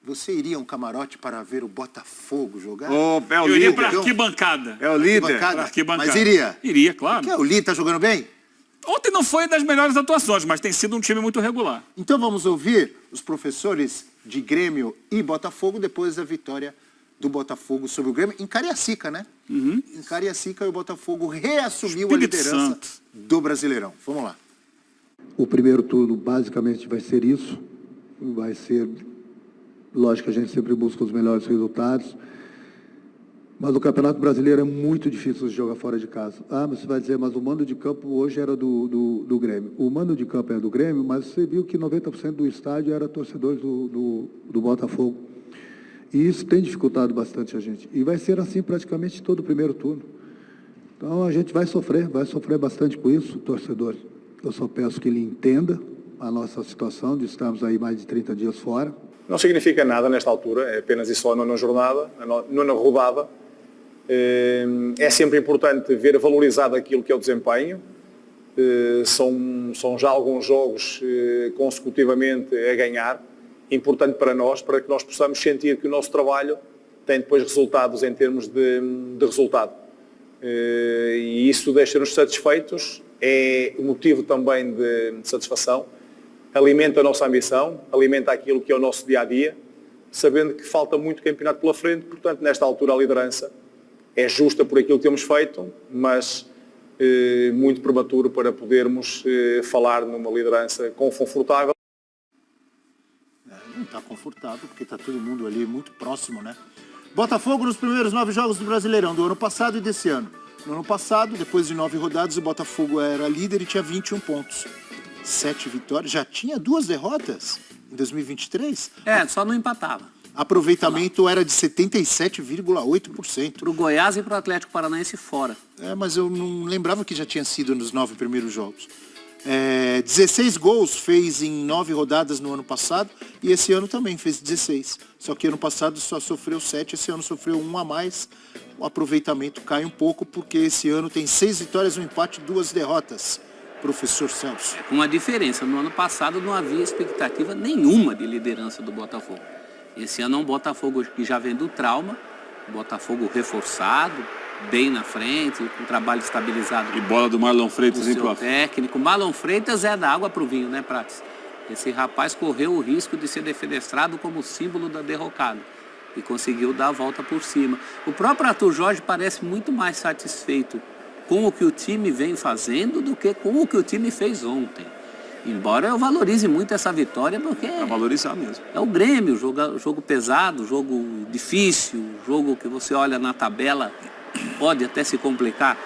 Você iria a um camarote para ver o Botafogo jogar? Eu iria para arquibancada. É o líder. Mas iria? Iria, claro. Porque o líder está jogando bem? Ontem não foi das melhores atuações, mas tem sido um time muito regular. Então vamos ouvir os professores de Grêmio e Botafogo depois da vitória do Botafogo sobre o Grêmio em Cariacica, né? Em Cariacica, o Botafogo reassumiu a liderança do Brasileirão. Vamos lá. O primeiro turno basicamente vai ser isso. Vai ser... Lógico que a gente sempre busca os melhores resultados. Mas o Campeonato Brasileiro é muito difícil de jogar fora de casa. Ah, mas você vai dizer, mas o mando de campo hoje era do Grêmio. O mando de campo é do Grêmio, mas você viu que 90% do estádio era torcedores do Botafogo. E isso tem dificultado bastante a gente. E vai ser assim praticamente todo o primeiro turno. Então a gente vai sofrer bastante com isso, torcedor. Eu só peço que ele entenda a nossa situação de estarmos aí mais de 30 dias fora. Não significa nada nesta altura, é apenas e só a nona jornada, a nona rodada. É sempre importante ver valorizado aquilo que é o desempenho. São já alguns jogos consecutivamente a ganhar. Importante para nós, para que nós possamos sentir que o nosso trabalho tem depois resultados em termos de resultado. E isso deixa-nos satisfeitos, é motivo também de satisfação. Alimenta a nossa ambição, alimenta aquilo que é o nosso dia-a-dia, sabendo que falta muito campeonato pela frente, portanto, nesta altura a liderança é justa por aquilo que temos feito, mas muito prematuro para podermos falar numa liderança confortável. Não está confortável, porque está todo mundo ali muito próximo, né? Botafogo nos primeiros 9 jogos do Brasileirão, do ano passado e desse ano. No ano passado, depois de 9 rodadas, o Botafogo era líder e tinha 21 pontos. 7 vitórias, já tinha 2 derrotas em 2023? Só não empatava. Aproveitamento era de 77,8%. Para o Goiás e para o Atlético Paranaense fora. Mas eu não lembrava que já tinha sido nos 9 primeiros jogos. 16 gols fez em 9 rodadas no ano passado e esse ano também fez 16. Só que ano passado só sofreu 7, esse ano sofreu 1 a mais. O aproveitamento cai um pouco porque esse ano tem 6 vitórias, 1 empate e 2 derrotas. Professor Celso. Com uma diferença, no ano passado não havia expectativa nenhuma de liderança do Botafogo. Esse ano é um Botafogo que já vem do trauma, Botafogo reforçado, bem na frente, com trabalho estabilizado. E bola do Marlon Freitas, hein, prof? Técnico. Marlon Freitas é da água pro vinho, né, Prates? Esse rapaz correu o risco de ser defenestrado como símbolo da derrocada e conseguiu dar a volta por cima. O próprio Arthur Jorge parece muito mais satisfeito com o que o time vem fazendo do que com o que o time fez ontem. Embora eu valorize muito essa vitória, porque é valorizar mesmo. É o Grêmio, jogo pesado, jogo difícil, jogo que você olha na tabela, pode até se complicar,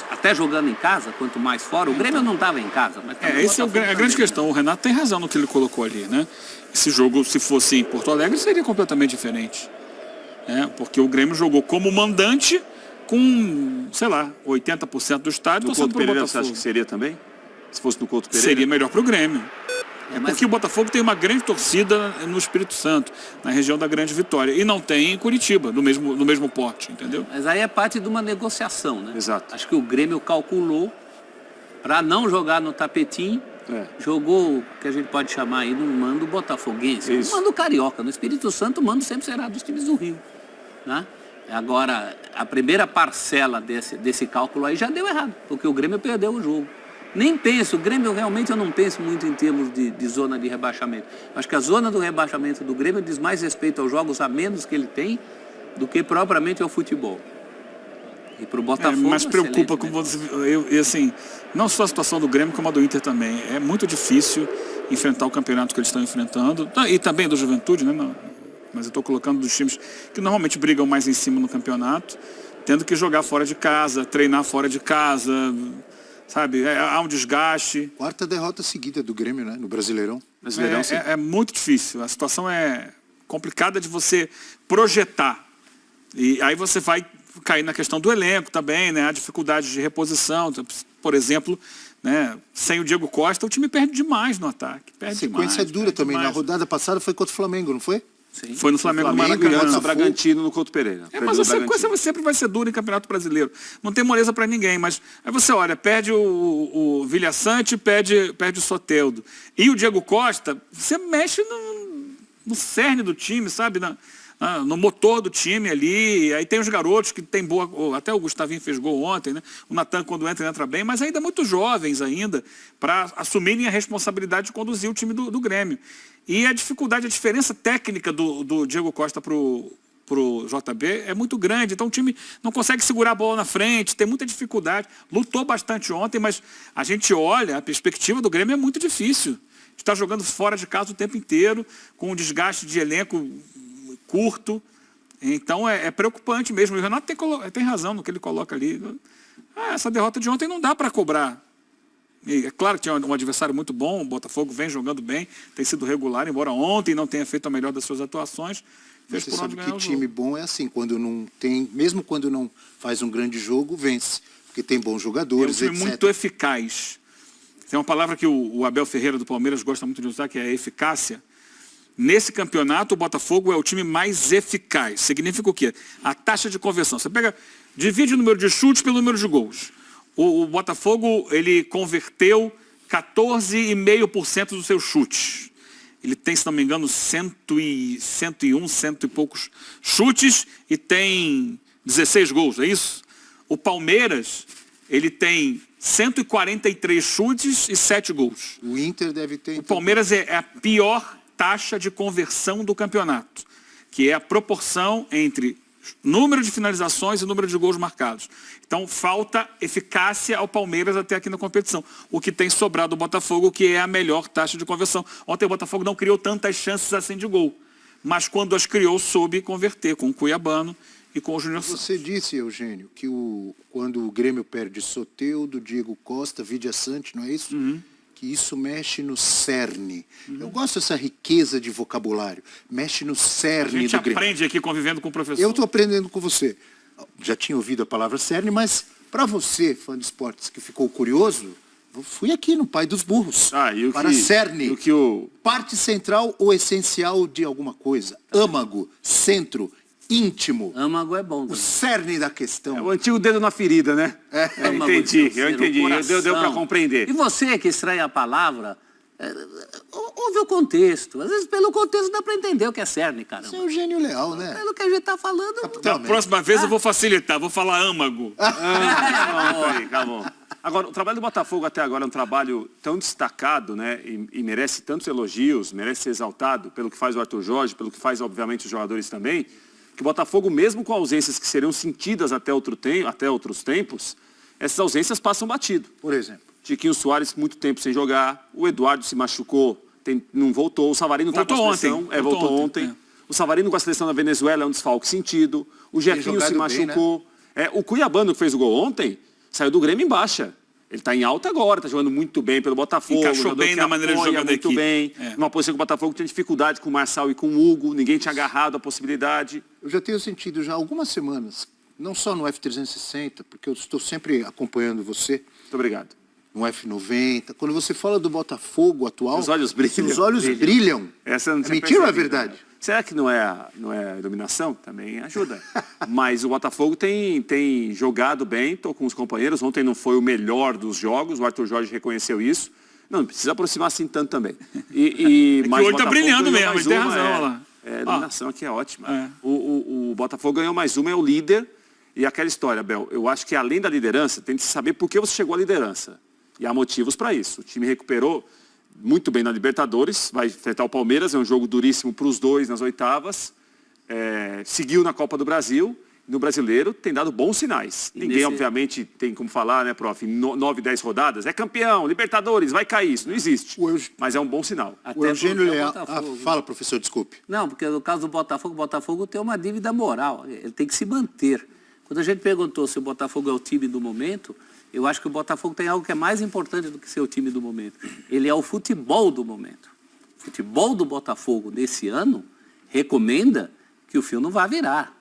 até jogando em casa, quanto mais fora. O Grêmio não estava em casa. Mas essa é a grande questão. O Renato tem razão no que ele colocou ali, né? Esse jogo, se fosse em Porto Alegre, seria completamente diferente. Porque o Grêmio jogou como mandante com, sei lá, 80% do estádio. No Couto Pereira, você acha que seria também? Se fosse no Couto Pereira? Seria melhor para o Grêmio. Porque o Botafogo tem uma grande torcida no Espírito Santo, na região da Grande Vitória. E não tem em Curitiba, no mesmo porte, entendeu? Mas aí é parte de uma negociação, né? Exato. Acho que o Grêmio calculou para não jogar no tapetinho. Jogou o que a gente pode chamar aí no mando botafoguense. No mando carioca. No Espírito Santo, o mando sempre será dos times do Rio, né? Agora, a primeira parcela desse cálculo aí já deu errado, porque o Grêmio perdeu o jogo. Nem penso, o Grêmio realmente eu não penso muito em termos de zona de rebaixamento. Acho que a zona do rebaixamento do Grêmio diz mais respeito aos jogos a menos que ele tem do que propriamente ao futebol. E para o Botafogo... mas preocupa com você, assim, não só a situação do Grêmio como a do Inter também. É muito difícil enfrentar o campeonato que eles estão enfrentando, e também do Juventude, né? Mas eu estou colocando dos times que normalmente brigam mais em cima no campeonato, tendo que jogar fora de casa, treinar fora de casa, sabe? Há um desgaste. 4ª derrota seguida do Grêmio, né? No Brasileirão. É muito difícil. A situação é complicada de você projetar. E aí você vai cair na questão do elenco também, né? A dificuldade de reposição. Por exemplo, né? Sem o Diego Costa, o time perde demais no ataque. A sequência é dura também. Na rodada passada foi contra o Flamengo, não foi? Sim. Foi no Flamengo no Maracanã. O Bragantino no Couto Pereira. Mas a sequência sempre vai ser dura em Campeonato Brasileiro. Não tem moleza para ninguém, mas aí você olha, perde o Vilha Sante, perde o Soteldo. E o Diego Costa, você mexe no cerne do time, sabe? No motor do time ali. Aí tem os garotos que tem boa... Até o Gustavinho fez gol ontem, né? O Natan, quando entra bem, mas ainda muito jovens ainda, para assumirem a responsabilidade de conduzir o time do Grêmio. E a dificuldade, a diferença técnica do Diego Costa pro JB é muito grande, então o time não consegue segurar a bola na frente, tem muita dificuldade, lutou bastante ontem, mas a gente olha, a perspectiva do Grêmio é muito difícil, está jogando fora de casa o tempo inteiro, com um desgaste de elenco curto, então é preocupante mesmo, e o Renato tem razão no que ele coloca ali, essa derrota de ontem não dá para cobrar. E é claro que tinha um adversário muito bom, o Botafogo vem jogando bem, tem sido regular, embora ontem não tenha feito a melhor das suas atuações. Você sabe que time bom é assim, quando não tem, mesmo quando não faz um grande jogo, vence, porque tem bons jogadores, é um time muito eficaz. Tem uma palavra que o Abel Ferreira do Palmeiras gosta muito de usar, que é a eficácia. Nesse campeonato, o Botafogo é o time mais eficaz. Significa o quê? A taxa de conversão. Você divide o número de chutes pelo número de gols. O Botafogo, ele converteu 14,5% dos seus chutes. Ele tem, se não me engano, 101, 100 e poucos chutes e tem 16 gols, é isso? O Palmeiras, ele tem 143 chutes e 7 gols. O Inter deve ter... O Palmeiras é a pior taxa de conversão do campeonato, que é a proporção entre número de finalizações e número de gols marcados. Então, falta eficácia ao Palmeiras até aqui na competição. O que tem sobrado ao Botafogo, que é a melhor taxa de conversão. Ontem o Botafogo não criou tantas chances assim de gol, mas quando as criou, soube converter com o Cuiabano e com o Júnior Santos. Você disse, Eugênio, que quando o Grêmio perde Soteldo, Diego Costa, Vidia Sante, não é isso? Que isso mexe no cerne. Eu gosto dessa riqueza de vocabulário. Mexe no cerne do Grêmio. A gente aprende aqui convivendo com o professor. Eu estou aprendendo com você. Já tinha ouvido a palavra cerne, mas para você, fã de esportes, que ficou curioso, eu fui aqui no Pai dos Burros. Para cerne. Parte central ou essencial de alguma coisa. Âmago, centro, íntimo. Âmago é bom. O cerne da questão. É o antigo dedo na ferida, né? Eu entendi. Deu para compreender. E você que estranha a palavra, ouve o contexto. Às vezes pelo contexto dá para entender o que é cerne, cara. Você é Eugênio Leal, né? Pelo que a gente está falando... Da próxima vez eu vou facilitar, vou falar âmago. Acabou. Agora, o trabalho do Botafogo até agora é um trabalho tão destacado, né? E merece tantos elogios, merece ser exaltado pelo que faz o Arthur Jorge, pelo que faz, obviamente, os jogadores também, que o Botafogo, mesmo com ausências que seriam sentidas até outros tempos, essas ausências passam batido. Por exemplo? Tiquinho Soares, muito tempo sem jogar, o Eduardo se machucou, não voltou, o Savarino está com a seleção, voltou ontem. O Savarino com a seleção da Venezuela é um desfalque sentido, o Jefinho se machucou. Bem, né? O Cuiabano, que fez o gol ontem, saiu do Grêmio em baixa. Ele está em alta agora, está jogando muito bem pelo Botafogo. Encaixou bem na maneira de jogar da equipe. Muito bem. Numa posição que o Botafogo tinha dificuldade com o Marçal e com o Hugo, ninguém tinha agarrado a possibilidade. Eu já tenho sentido já algumas semanas, não só no F360, porque eu estou sempre acompanhando você. Muito obrigado. No F90, quando você fala do Botafogo atual, os olhos brilham. Os olhos brilham. Essa não é mentira ou é verdade? Será que não é a iluminação? Também ajuda. Mas o Botafogo tem jogado bem, estou com os companheiros. Ontem não foi o melhor dos jogos, o Arthur Jorge reconheceu isso. Não precisa aproximar assim tanto também. Mas o olho está brilhando mesmo, ele tem razão. Olha lá. A iluminação aqui é ótima. O Botafogo ganhou mais uma, é o líder. E aquela história, Bel, eu acho que além da liderança, tem que saber por que você chegou à liderança. E há motivos para isso. O time recuperou muito bem na Libertadores, vai enfrentar o Palmeiras, é um jogo duríssimo para os dois nas oitavas. Seguiu na Copa do Brasil, no Brasileiro tem dado bons sinais. Ninguém, obviamente, tem como falar, né, prof, em 9, 10 rodadas, é campeão, Libertadores, vai cair, isso não existe. Mas é um bom sinal. O Eugênio Leal... fala, professor, desculpe. Não, porque no caso do Botafogo, o Botafogo tem uma dívida moral, ele tem que se manter. Quando a gente perguntou se o Botafogo é o time do momento, eu acho que o Botafogo tem algo que é mais importante do que ser o time do momento. Ele é o futebol do momento. O futebol do Botafogo nesse ano recomenda que o fio não vá virar.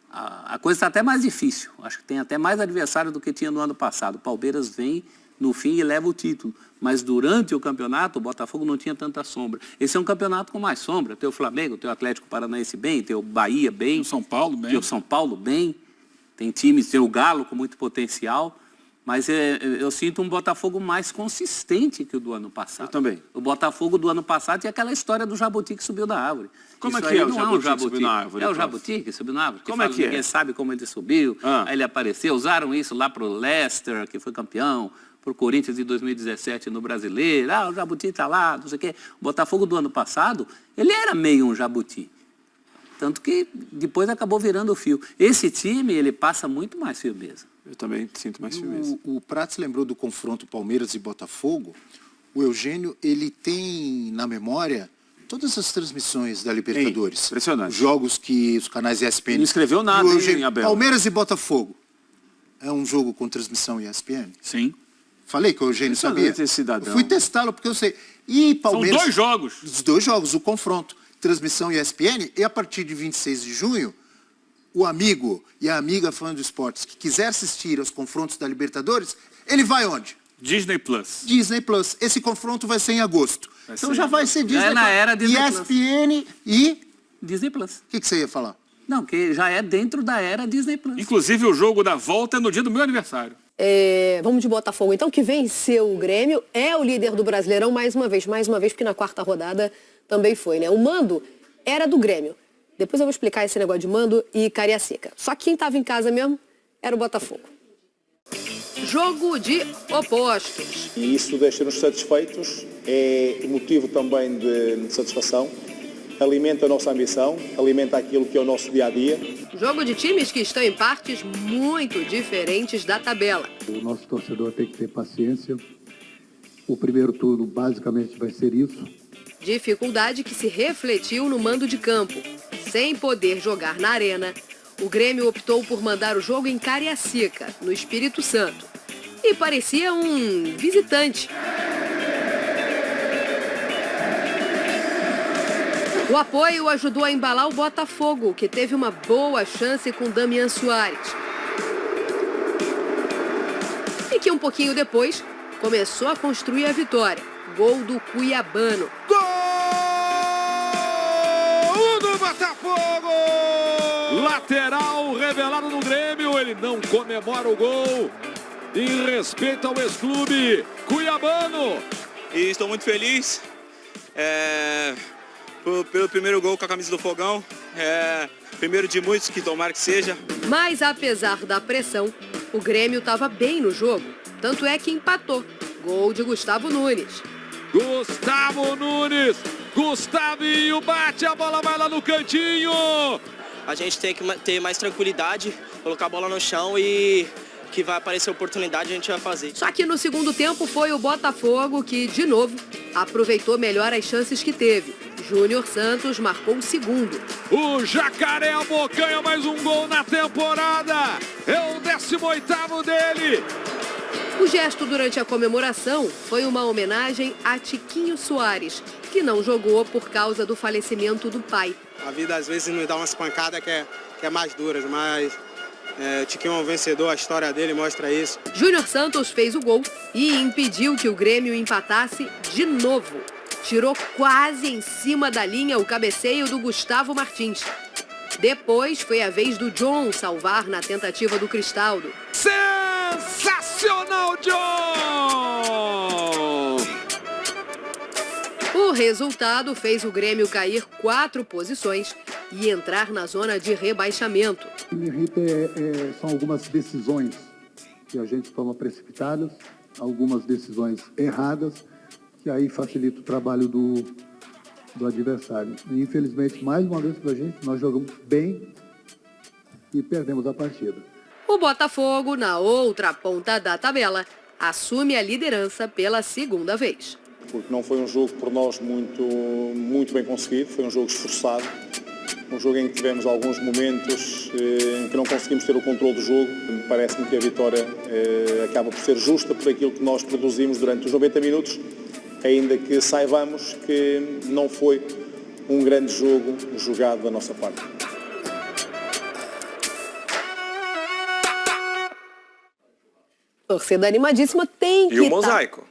A coisa está até mais difícil. Acho que tem até mais adversário do que tinha no ano passado. O Palmeiras vem no fim e leva o título. Mas durante o campeonato, o Botafogo não tinha tanta sombra. Esse é um campeonato com mais sombra. Tem o Flamengo, tem o Atlético Paranaense bem, tem o Bahia bem. O São Paulo bem. Tem o São Paulo bem. Tem times, tem o Galo com muito potencial. Mas eu sinto um Botafogo mais consistente que o do ano passado. Eu também. O Botafogo do ano passado tinha aquela história do jabuti que subiu da árvore. Como Isso é que é aí o não jabuti que subiu na árvore? É o Então? jabuti que subiu na árvore. Como é que é? Ninguém sabe como ele subiu, Ah. aí ele apareceu. Usaram isso lá pro Leicester, que foi campeão, pro Corinthians em 2017 no Brasileiro. Ah, o jabuti tá lá, não sei o quê. O Botafogo do ano passado, ele era meio um jabuti. Tanto que depois acabou virando o fio. Esse time, ele passa muito mais firmeza. Eu também sinto mais firmeza. O Prats lembrou do confronto Palmeiras e Botafogo. O Eugênio, ele tem na memória todas as transmissões da Libertadores. Impressionante. Os jogos que os canais ESPN... Não escreveu nada, E o hein, Eugênio, Abel? Palmeiras e Botafogo. É um jogo com transmissão ESPN? Sim. Falei que o Eugênio sabia. Impressionante esse cidadão. Eu fui testá-lo porque eu sei. E Palmeiras... São 2 jogos. Os 2 jogos, o confronto. Transmissão ESPN. E a partir de 26 de junho, o amigo e a amiga fã do esportes que quiser assistir aos confrontos da Libertadores, ele vai onde? Disney Plus. Disney Plus. Esse confronto vai ser em agosto. Então ser já vai ser Disney é na Plus. era Disney Plus. ESPN e... Disney Plus. O que você ia falar? Não, que já é dentro da era Disney Plus. Inclusive, o jogo da volta é no dia do meu aniversário. Vamos de Botafogo, então, que venceu o Grêmio, é o líder do Brasileirão mais uma vez, porque na quarta rodada também foi, né? O mando era do Grêmio. Depois eu vou explicar esse negócio de mando e Cariacica. Só que quem estava em casa mesmo era o Botafogo. Jogo de opostos. E isso deixa-nos satisfeitos, é motivo também de satisfação, alimenta a nossa ambição, alimenta aquilo que é o nosso dia-a-dia. Jogo de times que estão em partes muito diferentes da tabela. O nosso torcedor tem que ter paciência. O primeiro turno basicamente vai ser isso. Dificuldade que se refletiu no mando de campo. Sem poder jogar na arena, o Grêmio optou por mandar o jogo em Cariacica, no Espírito Santo. E parecia um visitante. O apoio ajudou a embalar o Botafogo, que teve uma boa chance com Damian Soares. E que um pouquinho depois começou a construir a vitória. Gol do Cuiabano. Gol do Botafogo! Lateral revelado no Grêmio, ele não comemora o gol. Em respeito ao ex-clube Cuiabano. E estou muito feliz pelo primeiro gol com a camisa do Fogão. Primeiro de muitos, que tomara que seja. Mas apesar da pressão, o Grêmio estava bem no jogo. Tanto é que empatou. Gol de Gustavo Nunes. Gustavo Nunes, Gustavinho bate, a bola vai lá no cantinho. A gente tem que ter mais tranquilidade, colocar a bola no chão e que vai aparecer oportunidade, a gente vai fazer. Só que no segundo tempo foi o Botafogo que, de novo, aproveitou melhor as chances que teve. Júnior Santos marcou o segundo. O Jacaré abocanha mais um gol na temporada. É o 18º dele. O gesto durante a comemoração foi uma homenagem a Tiquinho Soares, que não jogou por causa do falecimento do pai. A vida às vezes nos dá umas pancadas que é mais duras, mas o Tiquinho é um vencedor, a história dele mostra isso. Júnior Santos fez o gol e impediu que o Grêmio empatasse de novo. Tirou quase em cima da linha o cabeceio do Gustavo Martins. Depois foi a vez do John salvar na tentativa do Cristaldo. Sensacional, John! O resultado fez o Grêmio cair 4 posições e entrar na zona de rebaixamento. O que me irrita são algumas decisões que a gente toma precipitadas, algumas decisões erradas, que aí facilita o trabalho do adversário. E, infelizmente, mais uma vez pra gente, nós jogamos bem e perdemos a partida. O Botafogo, na outra ponta da tabela, assume a liderança pela segunda vez. Porque não foi um jogo por nós muito bem conseguido, foi um jogo esforçado, um jogo em que tivemos alguns momentos em que não conseguimos ter o controle do jogo. Parece-me que a vitória acaba por ser justa por aquilo que nós produzimos durante os 90 minutos, ainda que saibamos que não foi um grande jogo jogado da nossa parte. Torcida animadíssima tem que E o mosaico.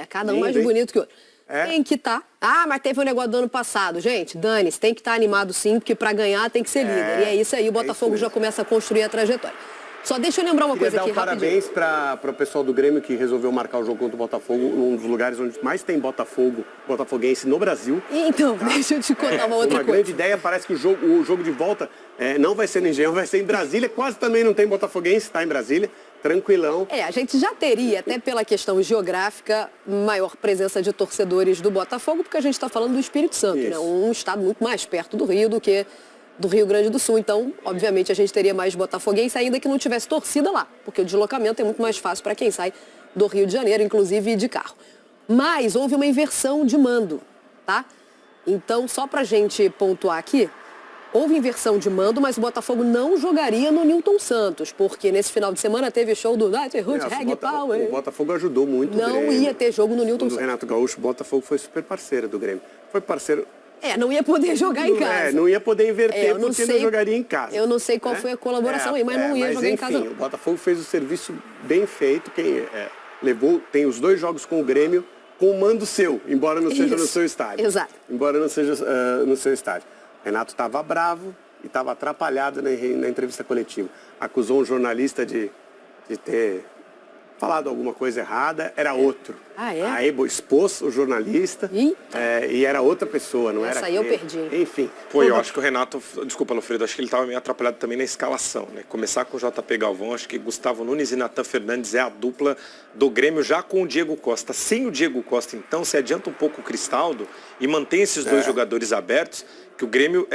Cada um mais bonito que o outro. Tem que estar. Ah, mas teve um negócio do ano passado. Gente, dane-se, tem que estar animado sim, porque para ganhar tem que ser líder. E é isso aí, o Botafogo já começa a construir a trajetória. Só deixa eu lembrar uma Queria coisa dar aqui, um parabéns para o pessoal do Grêmio que resolveu marcar o jogo contra o Botafogo, um dos lugares onde mais tem botafoguense no Brasil. Então, deixa eu te contar uma outra Uma coisa. grande ideia, parece que o jogo de volta não vai ser no Engenhão, vai ser em Brasília. Quase também não tem botafoguense, está em Brasília, tranquilão. A gente já teria, até pela questão geográfica, maior presença de torcedores do Botafogo, porque a gente está falando do Espírito Santo, né? Um estado muito mais perto do Rio do que do Rio Grande do Sul. Então, obviamente, a gente teria mais botafoguense, ainda que não tivesse torcida lá, porque o deslocamento é muito mais fácil para quem sai do Rio de Janeiro, inclusive de carro. Mas houve uma inversão de mando, tá? Então, só para a gente pontuar aqui, houve inversão de mando, mas o Botafogo não jogaria no Newton Santos, porque nesse final de semana teve show do Night Root Reg Power. O Botafogo ajudou muito Não o Grêmio. ia ter jogo no Newton Do Santos. Renato Gaúcho, o Botafogo foi super parceiro do Grêmio. Foi parceiro... Não ia poder jogar em casa. Não ia poder inverter eu não porque sei, não jogaria em casa. Eu não sei qual foi a colaboração aí, mas não ia jogar em casa. Enfim, o Botafogo fez o serviço bem feito. Quem tem os 2 jogos com o Grêmio com o mando seu, embora não seja no seu estádio. Exato. Embora não seja no seu estádio. Renato estava bravo e estava atrapalhado na entrevista coletiva. Acusou um jornalista de ter falado alguma coisa errada, era outro. A Ebo expôs o jornalista e era outra pessoa, não era aquele. Essa aí eu perdi. Enfim. Pô, eu acho que o Renato, desculpa, Alfredo, acho que ele estava meio atrapalhado também na escalação, né? Começar com o JP Galvão, acho que Gustavo Nunes e Natan Fernandes é a dupla do Grêmio já com o Diego Costa. Sem o Diego Costa, então, se adianta um pouco o Cristaldo e mantém esses 2 jogadores abertos, que o Grêmio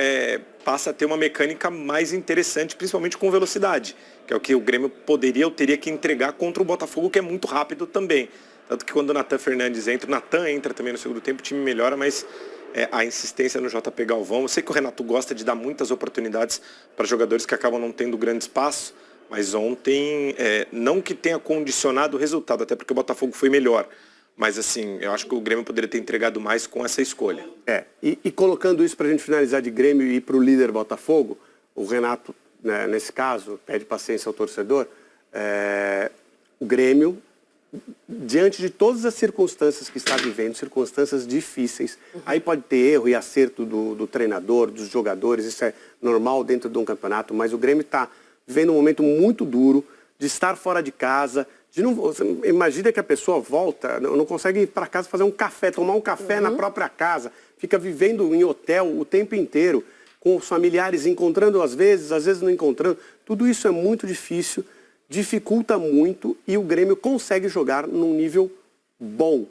passa a ter uma mecânica mais interessante, principalmente com velocidade, que é o que o Grêmio poderia ou teria que entregar contra o Botafogo, que é muito rápido também. Tanto que quando o Natan Fernandes entra, o Natan entra também no segundo tempo, o time melhora, mas a insistência no JP Galvão. Eu sei que o Renato gosta de dar muitas oportunidades para jogadores que acabam não tendo grande espaço, mas ontem, não que tenha condicionado o resultado, até porque o Botafogo foi melhor. Mas assim, eu acho que o Grêmio poderia ter entregado mais com essa escolha. E colocando isso para a gente finalizar de Grêmio e ir para o líder Botafogo, o Renato, né, nesse caso, pede paciência ao torcedor. O Grêmio, diante de todas as circunstâncias que está vivendo, circunstâncias difíceis, aí pode ter erro e acerto do treinador, dos jogadores, isso é normal dentro de um campeonato, mas o Grêmio está vivendo um momento muito duro de estar fora de casa. Imagina que a pessoa volta, não consegue ir para casa fazer um café, tomar um café na própria casa, fica vivendo em hotel o tempo inteiro, com os familiares encontrando às vezes não encontrando. Tudo isso é muito difícil, dificulta muito e o Grêmio consegue jogar num nível bom.